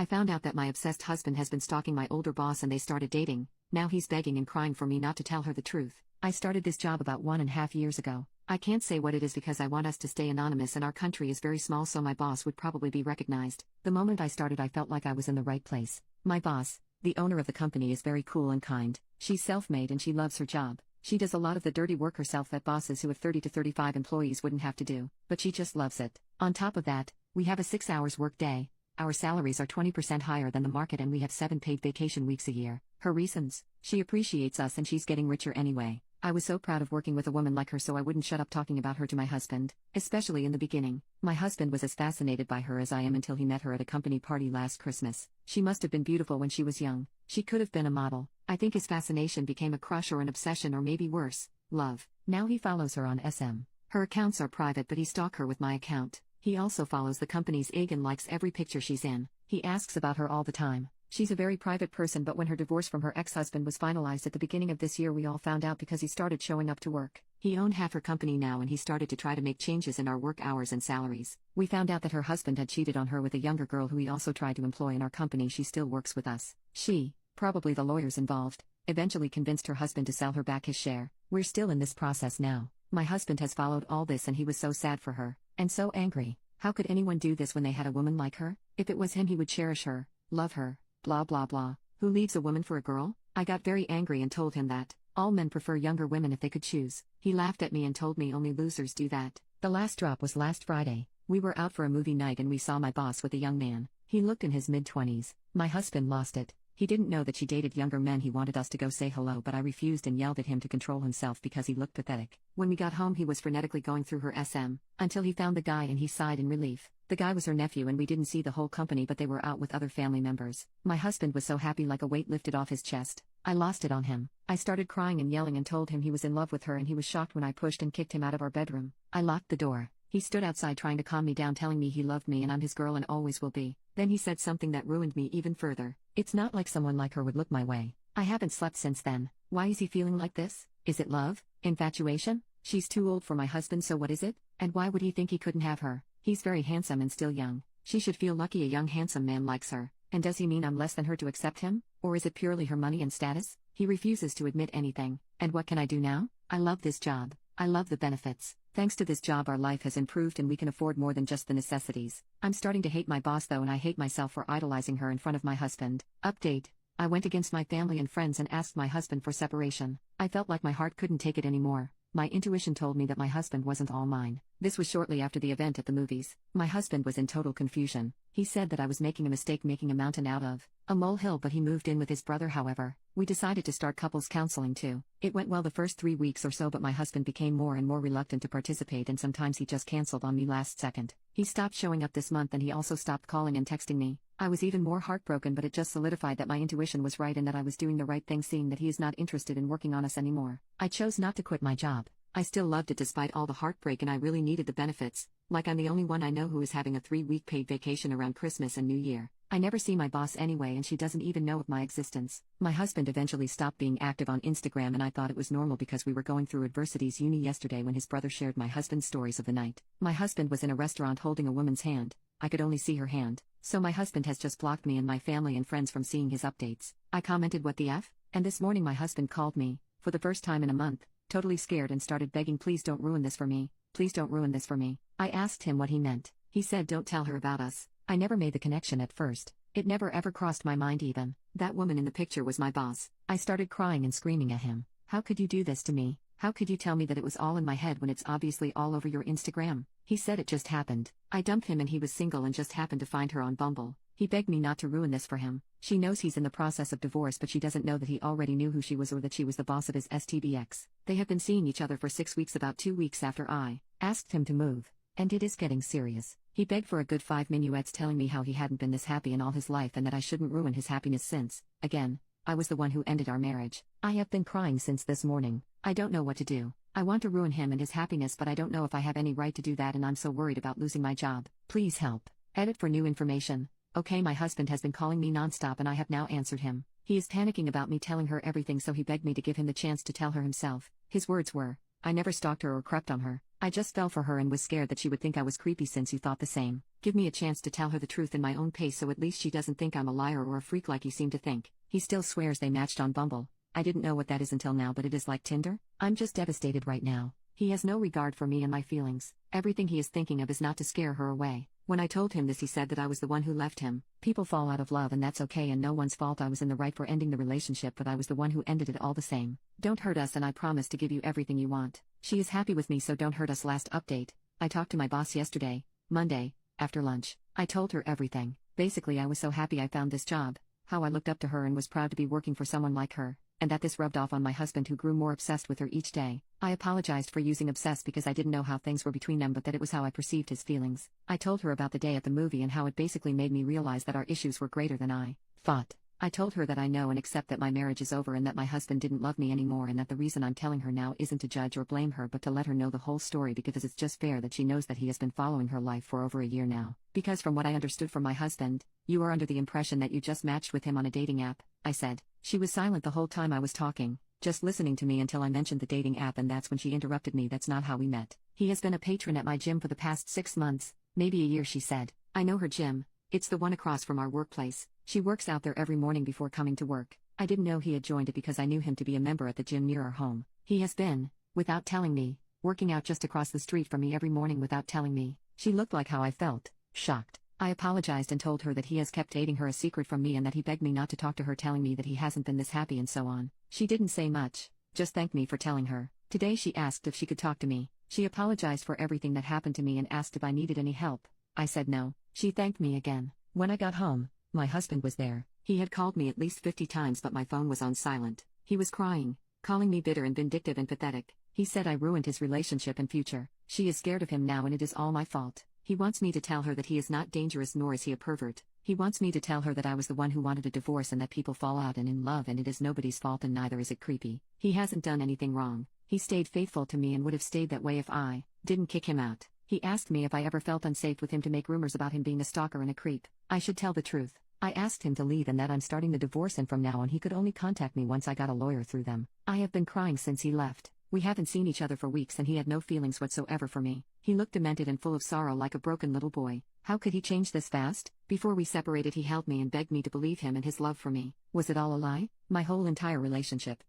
I found out that my obsessed husband has been stalking my older boss and they started dating. Now he's begging and crying for me not to tell her the truth. I started this job about 1.5 years ago. I can't say what it is because I want us to stay anonymous and our country is very small, so my boss would probably be recognized. The moment I started, I felt like I was in the right place. My boss, the owner of the company, is very cool and kind. She's self-made and she loves her job. She does a lot of the dirty work herself that bosses who have 30 to 35 employees wouldn't have to do, but she just loves it. On top of that, we have a 6 hours work day. Our salaries are 20% higher than the market and we have 7 paid vacation weeks a year. Her reasons: she appreciates us and she's getting richer anyway. I was so proud of working with a woman like her, so I wouldn't shut up talking about her to my husband, especially in the beginning. My husband was as fascinated by her as I am until he met her at a company party last Christmas. She must have been beautiful when she was young. She could have been a model. I think his fascination became a crush or an obsession, or maybe worse, love. Now he follows her on SM. Her accounts are private, but he stalks her with my account. He also follows the company's IG and likes every picture she's in. He asks about her all the time. She's a very private person, but when her divorce from her ex-husband was finalized at the beginning of this year, we all found out because he started showing up to work. He owned half her company now and he started to try to make changes in our work hours and salaries. We found out that her husband had cheated on her with a younger girl who he also tried to employ in our company. She still works with us. She, probably the lawyers involved, eventually convinced her husband to sell her back his share. We're still in this process now. My husband has followed all this and he was so sad for her, and so angry. How could anyone do this when they had a woman like her? If it was him, he would cherish her, love her, blah blah blah. Who leaves a woman for a girl? I got very angry and told him that all men prefer younger women if they could choose. He laughed at me and told me only losers do that. The last drop was last Friday. We were out for a movie night and we saw my boss with a young man. He looked in his mid-20s. My husband lost it. He didn't know that she dated younger men. He wanted us to go say hello, but I refused and yelled at him to control himself because he looked pathetic. When we got home, he was frenetically going through her SM, until he found the guy and he sighed in relief. The guy was her nephew and we didn't see the whole company, but they were out with other family members. My husband was so happy, like a weight lifted off his chest. I lost it on him. I started crying and yelling and told him he was in love with her, and he was shocked when I pushed and kicked him out of our bedroom. I locked the door. He stood outside trying to calm me down, telling me he loved me and I'm his girl and always will be. Then he said something that ruined me even further. It's not like someone like her would look my way. I haven't slept since then. Why is he feeling like this? Is it love? Infatuation? She's too old for my husband, so what is it? And why would he think he couldn't have her? He's very handsome and still young. She should feel lucky a young handsome man likes her. And does he mean I'm less than her to accept him? Or is it purely her money and status? He refuses to admit anything. And what can I do now? I love this job. I love the benefits. Thanks to this job our life has improved and we can afford more than just the necessities. I'm starting to hate my boss though, and I hate myself for idolizing her in front of my husband. Update: I went against my family and friends and asked my husband for separation. I felt like my heart couldn't take it anymore. My intuition told me that my husband wasn't all mine. This was shortly after the event at the movies. My husband was in total confusion. He said that I was making a mistake making a mountain out of a molehill, but he moved in with his brother. However, we decided to start couples counseling too. It went well the first 3 weeks or so, but my husband became more and more reluctant to participate, and sometimes he just canceled on me last second. He stopped showing up this month and he also stopped calling and texting me. I was even more heartbroken, but it just solidified that my intuition was right and that I was doing the right thing, seeing that he is not interested in working on us anymore. I chose not to quit my job. I still loved it despite all the heartbreak, and I really needed the benefits. Like, I'm the only one I know who is having a 3-week paid vacation around Christmas and New Year. I never see my boss anyway, and she doesn't even know of my existence. My husband eventually stopped being active on Instagram, and I thought it was normal because we were going through adversities yesterday when his brother shared my husband's stories of the night. My husband was in a restaurant holding a woman's hand. I could only see her hand. So my husband has just blocked me and my family and friends from seeing his updates. I commented, "What the F?" And this morning my husband called me, for the first time in a month, totally scared, and started begging, "Please don't ruin this for me. Please don't ruin this for me." I asked him what he meant. He said, "Don't tell her about us." I never made the connection at first. It never ever crossed my mind even. That woman in the picture was my boss. I started crying and screaming at him. "How could you do this to me? How could you tell me that it was all in my head when it's obviously all over your Instagram?" He said it just happened. I dumped him and he was single and just happened to find her on Bumble. He begged me not to ruin this for him. She knows he's in the process of divorce, but she doesn't know that he already knew who she was or that she was the boss of his STBX. They have been seeing each other for 6 weeks, about 2 weeks after I asked him to move. And it is getting serious. He begged for a good 5 minuets, telling me how he hadn't been this happy in all his life and that I shouldn't ruin his happiness since, again, I was the one who ended our marriage. I have been crying since this morning. I don't know what to do. I want to ruin him and his happiness, but I don't know if I have any right to do that, and I'm so worried about losing my job. Please help. Edit for new information. Okay, my husband has been calling me nonstop and I have now answered him. He is panicking about me telling her everything, so he begged me to give him the chance to tell her himself. His words were, "I never stalked her or crept on her. I just fell for her and was scared that she would think I was creepy since you thought the same." Give me a chance to tell her the truth in my own pace so at least she doesn't think I'm a liar or a freak like you seem to think. He still swears they matched on Bumble. I didn't know what that is until now, but it is like Tinder. I'm just devastated right now. He has no regard for me and my feelings. Everything he is thinking of is not to scare her away. When I told him this, he said that I was the one who left him. People fall out of love and that's okay and no one's fault. I was in the right for ending the relationship, but I was the one who ended it all the same. Don't hurt us and I promise to give you everything you want. She is happy with me, so don't hurt us. Last update. I talked to my boss yesterday, Monday, after lunch. I told her everything. Basically, I was so happy I found this job, how I looked up to her and was proud to be working for someone like her, and that this rubbed off on my husband who grew more obsessed with her each day. I apologized for using obsessed because I didn't know how things were between them, but that it was how I perceived his feelings. I told her about the day at the movie and how it basically made me realize that our issues were greater than I thought. I told her that I know and accept that my marriage is over and that my husband didn't love me anymore, and that the reason I'm telling her now isn't to judge or blame her but to let her know the whole story, because it's just fair that she knows that he has been following her life for over a year now. Because from what I understood from my husband, you are under the impression that you just matched with him on a dating app, I said. She was silent the whole time I was talking, just listening to me until I mentioned the dating app, and that's when she interrupted me. That's not how we met. He has been a patron at my gym for the past 6 months, maybe a year, she said. I know her gym. It's the one across from our workplace. She works out there every morning before coming to work. I didn't know he had joined it because I knew him to be a member at the gym near our home. He has been, without telling me, working out just across the street from me every morning without telling me. She looked like how I felt, shocked. I apologized and told her that he has kept dating her a secret from me and that he begged me not to talk to her, telling me that he hasn't been this happy and so on. She didn't say much, just thanked me for telling her. Today she asked if she could talk to me. She apologized for everything that happened to me and asked if I needed any help. I said no. She thanked me again. When I got home, my husband was there. He had called me at least 50 times, but my phone was on silent. He was crying, calling me bitter and vindictive and pathetic. He said I ruined his relationship and future. She is scared of him now and it is all my fault. He wants me to tell her that he is not dangerous nor is he a pervert. He wants me to tell her that I was the one who wanted a divorce and that people fall out and in love and it is nobody's fault and neither is it creepy. He hasn't done anything wrong. He stayed faithful to me and would have stayed that way if I didn't kick him out. He asked me if I ever felt unsafe with him, to make rumors about him being a stalker and a creep. I should tell the truth. I asked him to leave and that I'm starting the divorce, and from now on he could only contact me once I got a lawyer through them. I have been crying since he left. We haven't seen each other for weeks and he had no feelings whatsoever for me. He looked demented and full of sorrow like a broken little boy. How could he change this fast? Before we separated he held me and begged me to believe him and his love for me. Was it all a lie? My whole entire relationship,